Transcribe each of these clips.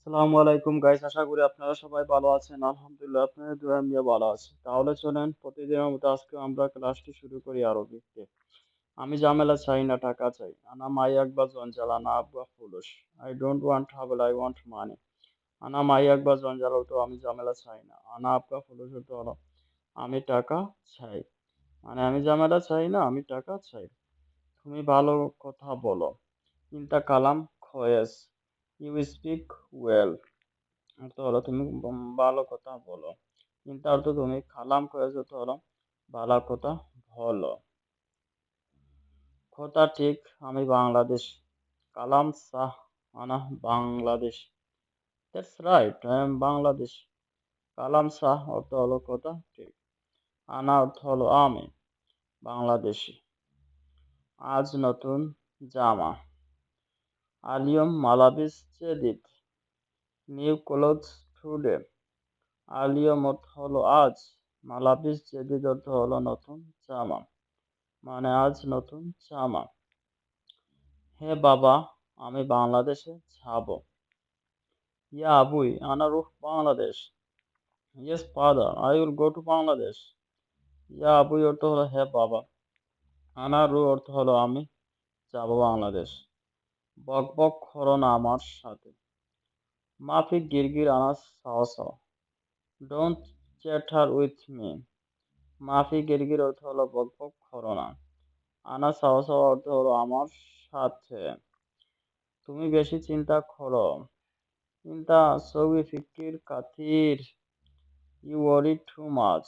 আসসালামু আলাইকুম গাইস, আশা করি আপনারা সবাই ভালো আছেন। আলহামদুলিল্লাহ আপনাদের দোয়ায় আমিও ভালো আছি। তাহলে চলেন প্রতিদিনের মতো আজকে আমরা ক্লাসটি শুরু করি আরবিতে। আমি ঝামেলা চাই না, টাকা চাই। আনা মাইয়াক বা জঞ্জাল, আনা আব্বা ফুলুস। I don't want travel, I want money. আনা মাইয়াক বা জঞ্জাল হতো আমি ঝামেলা চাই না। আনা আব্বা ফুলুস হতো হলো আমি টাকা চাই। মানে আমি ঝামেলা চাই না, আমি টাকা চাই। তুমি ভালো কথা বলো। ইনতা কালাম খয়েস। You speak well. অর্থ হলো তুমি ভালো কথা বলো। কিন্তু অর্থ তুমি খালাম করেছো তো হলো ভালো কথা বলো। কথা ঠিক, আমি বাংলাদেশ। কালাম সাহ, আনা Bangladesh. That's right, I am Bangladesh. কালাম সাহ অর্থ হলো কথা ঠিক। আনা অর্থ হলো আমি বাংলাদেশি। আজ নতুন জামা। আলিয়ম মালাবিস জেদিদ। New clothes today. আলিয়ম অর্থ হলো আজ। মালাবিস জেদিদ অর্থ হলো নতুন জামা। মানে আজ নতুন জামা। হে বাবা, আমি বাংলাদেশে যাব। ইয়া আবুই, আনা রুহ Bangladesh. Yes father, I will go to Bangladesh. ইয়া আবুই অর্থ হলো হে বাবা। আনা রু অর্থ হলো আমি যাব বাংলাদেশ। বক বক করো না আমার সাথে। মাফি গিরগির আনা Sao Sao. Don't chatter with me. মাফি গিরগির অর্থ হলো বক বক করো না। আনা সাও সাও অর্থ হলো আমার সাথে। তুমি বেশি চিন্তা করো। চিন্তা সবই ফিকির কাতির। You worry too much.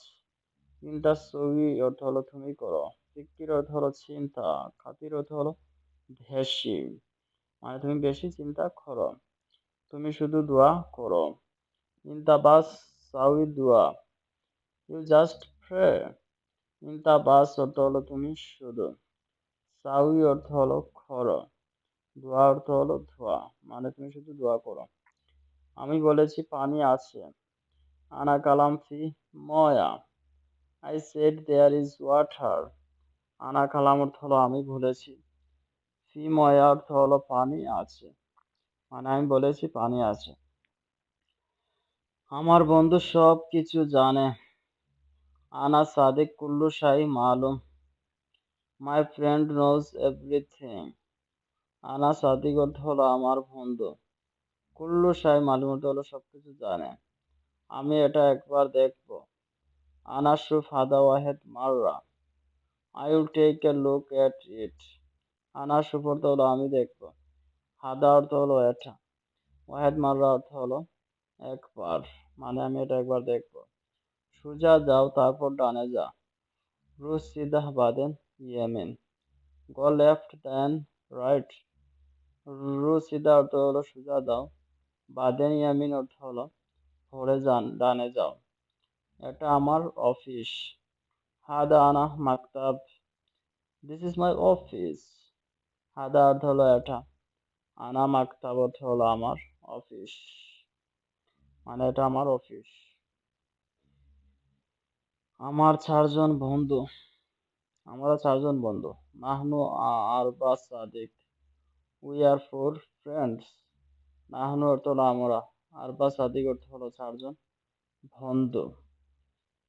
চিন্তা সবই অর্থ হলো তুমি করো। ফিকির অর্থ হলো চিন্তা। খাতির অর্থ হলো বেশি। মানে তুমি বেশি চিন্তা করো। তুমি শুধু দোয়া করো। ইনতা বাস সাউই দোয়া। You just pray. ইনতা বাস অর্থ হলো তুমি শুধু। সাউই অর্থ হলো করো। দোয়া অর্থ হলো ধোয়া। মানে তুমি শুধু দোয়া করো। আমি বলেছি পানি আছে। আনা কালাম ফি ময়া। I said there is water. আনা কালাম অর্থ হলো আমি বলেছি। ফি ময়া অর্থ হলো পানি আছে। মানে আমি বলেছি পানি আছে। আমার বন্ধু সব কিছু জানে। আনা সাদিক কুল্লু শাই মালুম। My friend nose everything. আনা সাদিক অর্থ হলো আমার বন্ধু। কুল্লু শাই মালুম অর্থ হলো সবকিছু জানে। আমি এটা একবার দেখবো। আনা শুফ হাদা ওয়াহেদ মাররা। I will take a look at it. আনা শুফ অর্থ হলো আমি দেখবো। হাদা অর্থ হলো এটা। ওয়াহেদ মাররা অর্থ হলো একবার। মানে আমি এটা একবার দেখবো। সোজা যাও তারপর ডানে যা। রুশ সিদাহ বাদেন ইয়েমেন। গো লেফট দেন রাইট। রুশ সিধা অর্থ হলো সোজা দাও। বাদেন ইয়ামিন অর্থ হলো পরে যান ডানে যাও। এটা আমার অফিস। হাদা আনা মাকতাব। This is my office. হাদা অর্থ হলো এটা। আনা মাকতাব অর্থ হলো আমার অফিস। মানে এটা আমার অফিস। আমার চারজন বন্ধু। আমরা চারজন বন্ধু। নাহনু আরবা সাদিক। We are four friends. নাহনু অর্থ হলো আমরা। আরবা সাদিক অর্থ হলো চারজন বন্ধু।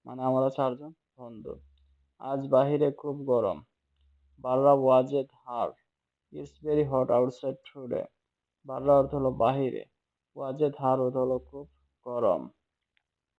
মানে আমরা চারজন বন্ধু। আজ বাহিরে খুব গরম। বাররা ওয়াজেদ হার। It's very hot outside today. বাররা অর্থ হলো বাহিরে। ওয়াজেদ হার অর্থ হলো খুব গরম।